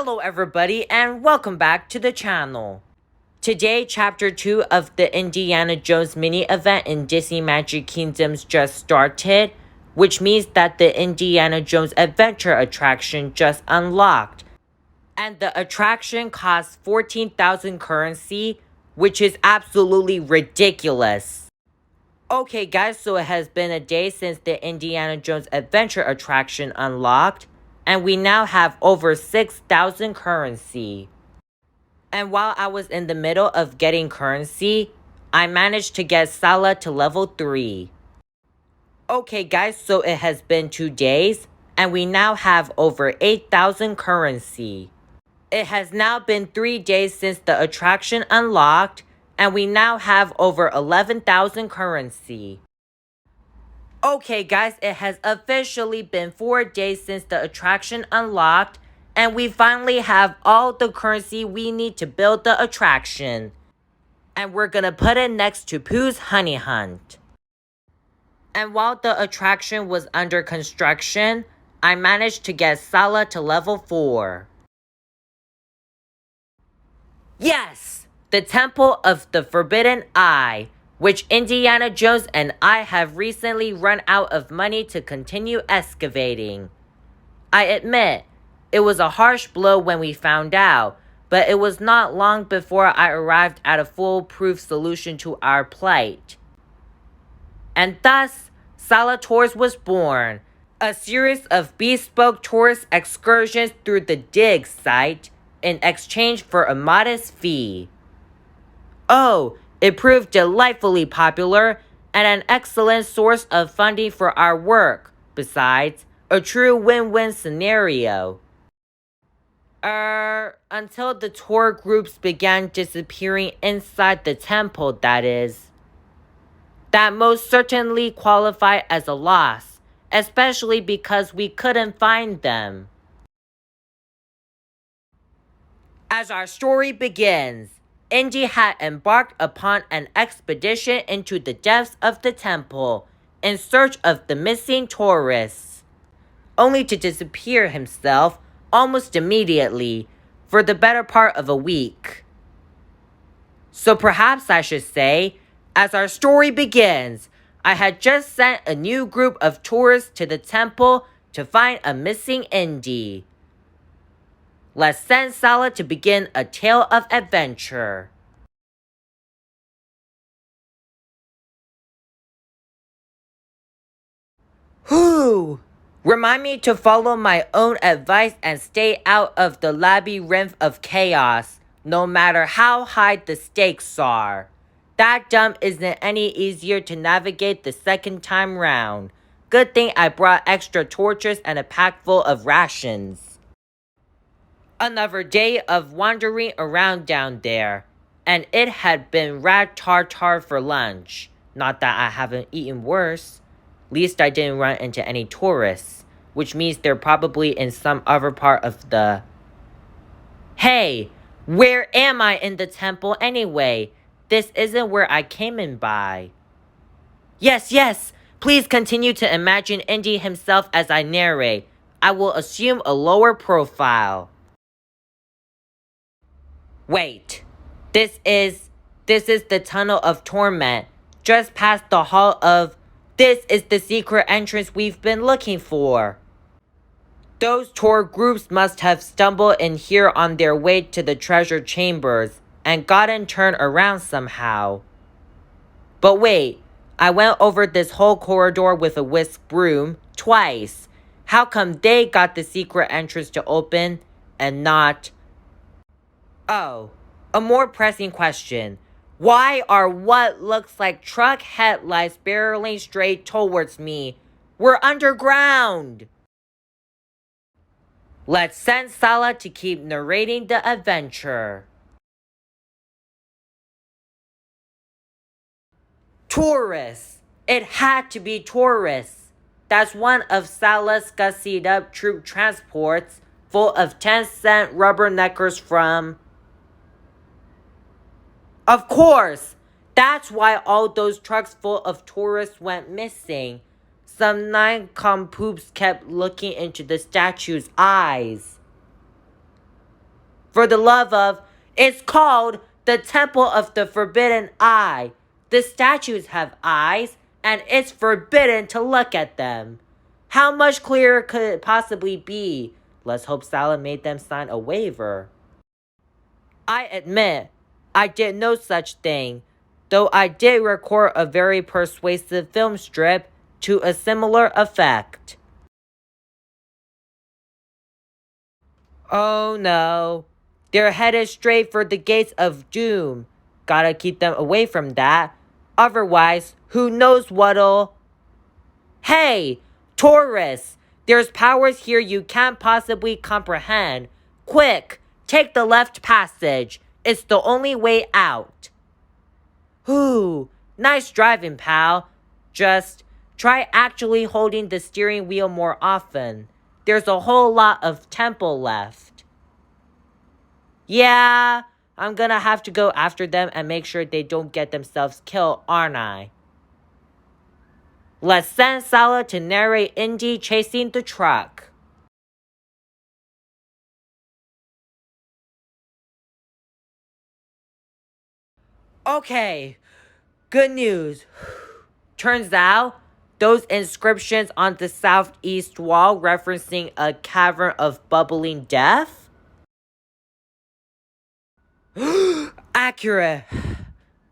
Hello everybody and welcome back to the channel. Today, Chapter 2 of the Indiana Jones mini event in Disney Magic Kingdoms just started, which means that the Indiana Jones Adventure attraction just unlocked. And the attraction costs 14,000 currency, which is absolutely ridiculous. Okay guys, so it has been a day since the Indiana Jones Adventure attraction unlocked, and we now have over 6,000 currency. And while I was in the middle of getting currency, I managed to get Sallah to level 3. Okay guys, so it has been 2 days, and we now have over 8,000 currency. It has now been 3 days since the attraction unlocked, and we now have over 11,000 currency. Okay guys, it has officially been 4 days since the attraction unlocked, and we finally have all the currency we need to build the attraction. And we're gonna put it next to Pooh's Honey Hunt. And while the attraction was under construction, I managed to get Sallah to level 4. Yes! The Temple of the Forbidden Eye, which Indiana Jones and I have recently run out of money to continue excavating. I admit, it was a harsh blow when we found out, but it was not long before I arrived at a foolproof solution to our plight. And thus, Sallah Tours was born, a series of bespoke tourist excursions through the dig site in exchange for a modest fee. Oh, it proved delightfully popular and an excellent source of funding for our work. Besides, a true win-win scenario. Until the tour groups began disappearing inside the temple, that is. That most certainly qualified as a loss, especially because we couldn't find them. As our story begins, Indy had embarked upon an expedition into the depths of the temple in search of the missing tourists, only to disappear himself almost immediately for the better part of a week. So perhaps I should say, as our story begins, I had just sent a new group of tourists to the temple to find a missing Indy. Let's send Sallah to begin a tale of adventure. Whew! Remind me to follow my own advice and stay out of the labyrinth of chaos, no matter how high the stakes are. That dump isn't any easier to navigate the second time round. Good thing I brought extra torches and a pack full of rations. Another day of wandering around down there, and it had been rat tartar for lunch. Not that I haven't eaten worse. Least I didn't run into any tourists, which means they're probably in some other part of the... Hey, where am I in the temple anyway? This isn't where I came in by. Yes, please continue to imagine Indy himself as I narrate. I will assume a lower profile. Wait, this is the Tunnel of Torment, just past the Hall of... This is the secret entrance we've been looking for. Those tour groups must have stumbled in here on their way to the treasure chambers and gotten turned around somehow. But wait, I went over this whole corridor with a whisk broom twice. How come they got the secret entrance to open and not... Oh, a more pressing question. Why are what looks like truck headlights barreling straight towards me? We're underground! Let's send Sallah to keep narrating the adventure. Tourists! It had to be tourists. That's one of Sallah's gussied up troop transports full of 10-cent rubberneckers from... Of course! That's why all those trucks full of tourists went missing. Some nincompoops kept looking into the statue's eyes. For the love of, it's called the Temple of the Forbidden Eye. The statues have eyes, and it's forbidden to look at them. How much clearer could it possibly be? Let's hope Sallah made them sign a waiver. I admit, I did no such thing, though I did record a very persuasive film strip to a similar effect. Oh no, they're headed straight for the gates of doom. Gotta keep them away from that. Otherwise, who knows what'll... Hey, tourists! There's powers here you can't possibly comprehend. Quick, take the left passage. It's the only way out. Whew, nice driving, pal. Just try actually holding the steering wheel more often. There's a whole lot of tempo left. Yeah, I'm gonna have to go after them and make sure they don't get themselves killed, aren't I? Let's send Sallah to narrate Indy chasing the truck. Okay, good news. Turns out, those inscriptions on the southeast wall referencing a cavern of bubbling death? Accurate.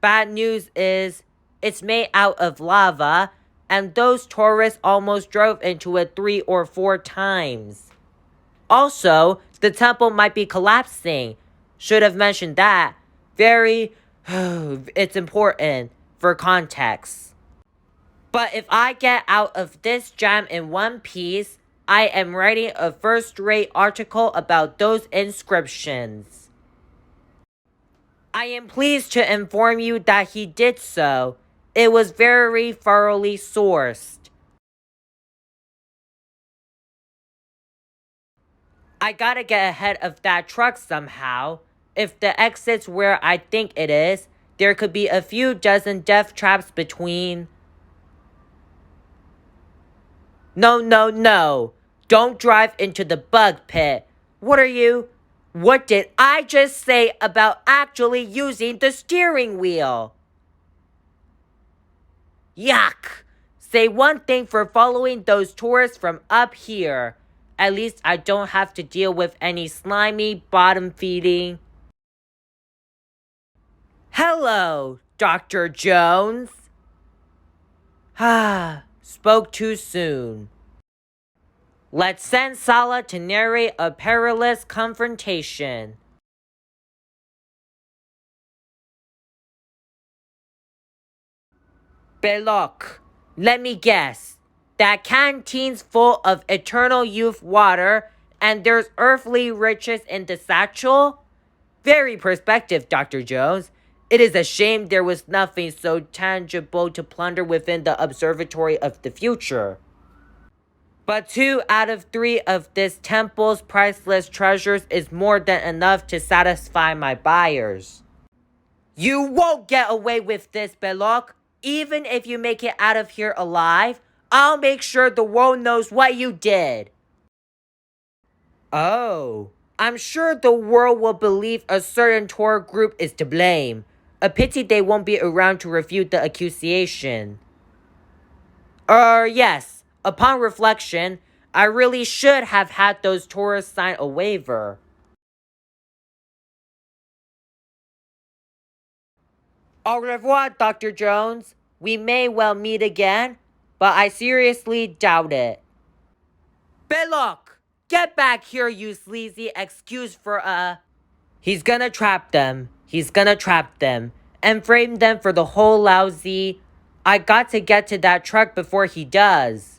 Bad news is, it's made out of lava, and those tourists almost drove into it 3 or 4 times. Also, the temple might be collapsing. Should have mentioned that. It's important for context. But if I get out of this jam in one piece, I am writing a first-rate article about those inscriptions. I am pleased to inform you that he did so. It was very thoroughly sourced. I gotta get ahead of that truck somehow. If the exit's where I think it is, there could be a few dozen death traps between... No. Don't drive into the bug pit. What are you? What did I just say about actually using the steering wheel? Yuck! Say one thing for following those tourists from up here. At least I don't have to deal with any slimy bottom feeding. Hello, Dr. Jones. Spoke too soon. Let's send Sallah to narrate a perilous confrontation. Belok, let me guess. That canteen's full of eternal youth water, and there's earthly riches in the satchel? Very perspective, Dr. Jones. It is a shame there was nothing so tangible to plunder within the observatory of the future. But 2 out of 3 of this temple's priceless treasures is more than enough to satisfy my buyers. You won't get away with this, Belok. Even if you make it out of here alive, I'll make sure the world knows what you did. Oh, I'm sure the world will believe a certain tour group is to blame. A pity they won't be around to refute the accusation. Yes. Upon reflection, I really should have had those tourists sign a waiver. Au revoir, Dr. Jones. We may well meet again, but I seriously doubt it. Belok! Get back here, you sleazy excuse for a... He's gonna trap them. And frame them for the whole lousy... I got to get to that truck before he does.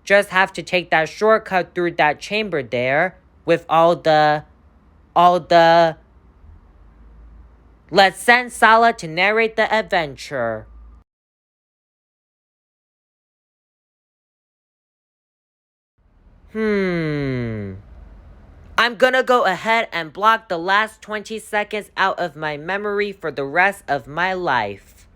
Just have to take that shortcut through that chamber there with all the... Let's send Sallah to narrate the adventure. I'm gonna go ahead and block the last 20 seconds out of my memory for the rest of my life,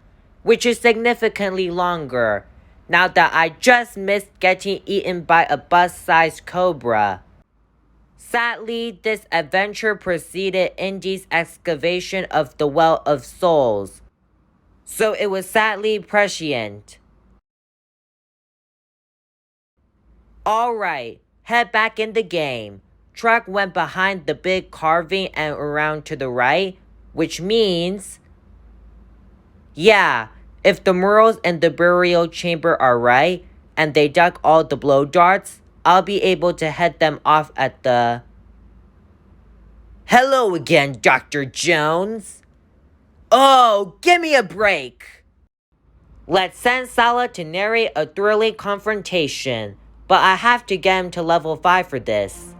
which is significantly longer, now that I just missed getting eaten by a bus-sized cobra. Sadly, this adventure preceded Indy's excavation of the Well of Souls, so it was sadly prescient. Alright, head back in the game. Truck went behind the big carving and around to the right, which means... yeah, if the murals in the burial chamber are right, and they duck all the blow darts, I'll be able to head them off at the... Hello again, Dr. Jones. Oh, give me a break. Let's send Sallah to narrate a thrilling confrontation, but I have to get him to level 5 for this.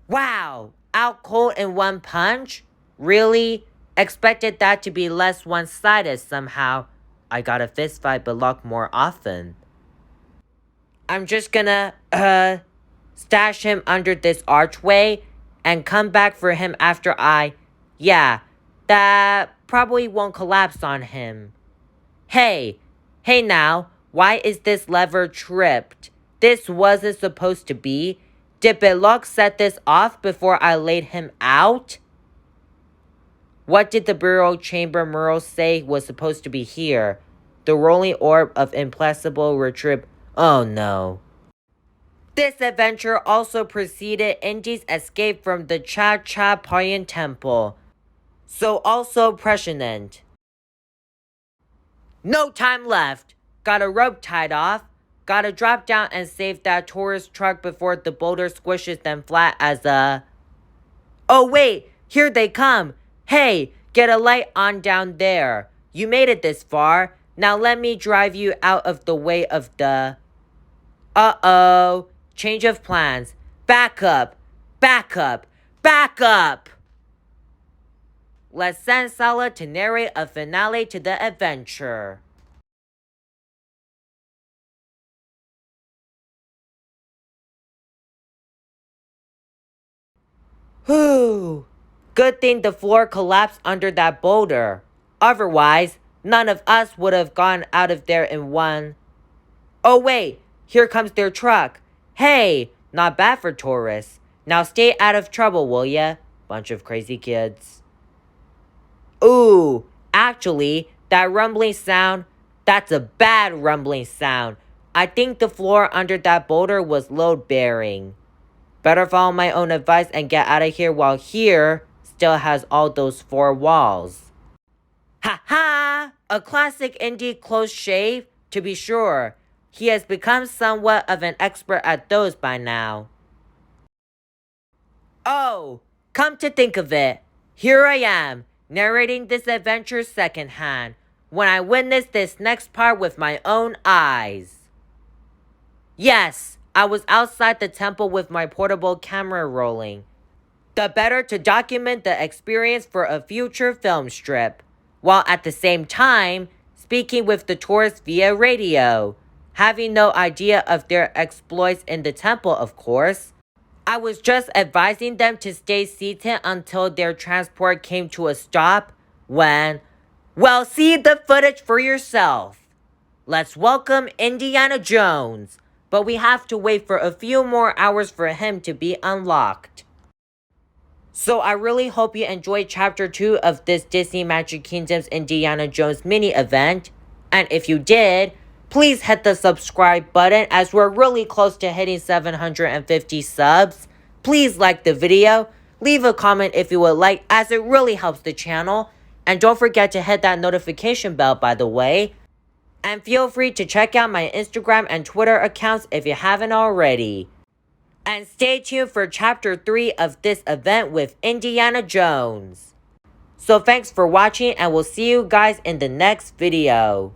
Wow, out cold in one punch? Really? Expected that to be less one-sided somehow. I got a fist fight but lock more often. I'm just gonna, stash him under this archway and come back for him after yeah, that probably won't collapse on him. Hey now, why is this lever tripped? This wasn't supposed to be. Did Belok set this off before I laid him out? What did the burial chamber mural say was supposed to be here? The rolling orb of implacable retrieve. Oh no. This adventure also preceded Indy's escape from the Cha Cha Payan Temple, so also prescient. No time left. Got a rope tied off. Gotta drop down and save that tourist truck before the boulder squishes them flat as a... Oh wait, here they come. Hey, get a light on down there. You made it this far. Now let me drive you out of the way of the... Uh-oh. Change of plans. Back up. Back up. Back up! Let's send Sallah to narrate a finale to the adventure. Whew. Good thing the floor collapsed under that boulder. Otherwise, none of us would have gone out of there in one. Oh wait, here comes their truck. Hey, not bad for tourists. Now stay out of trouble, will ya? Bunch of crazy kids. Ooh, actually, that rumbling sound, that's a bad rumbling sound. I think the floor under that boulder was load-bearing. Better follow my own advice and get out of here while here still has all those 4 walls. Ha ha! A classic Indy close shave, to be sure. He has become somewhat of an expert at those by now. Oh, come to think of it, here I am, narrating this adventure secondhand, when I witnessed this next part with my own eyes. Yes, I was outside the temple with my portable camera rolling. The better to document the experience for a future film strip, while at the same time speaking with the tourists via radio, having no idea of their exploits in the temple, of course. I was just advising them to stay seated until their transport came to a stop when, well, see the footage for yourself. Let's welcome Indiana Jones, but we have to wait for a few more hours for him to be unlocked. So I really hope you enjoyed Chapter 2 of this Disney Magic Kingdom's Indiana Jones mini event. And if you did, please hit the subscribe button as we're really close to hitting 750 subs. Please like the video, leave a comment if you would like as it really helps the channel. And don't forget to hit that notification bell, by the way. And feel free to check out my Instagram and Twitter accounts if you haven't already. And stay tuned for Chapter 3 of this event with Indiana Jones. So thanks for watching and we'll see you guys in the next video.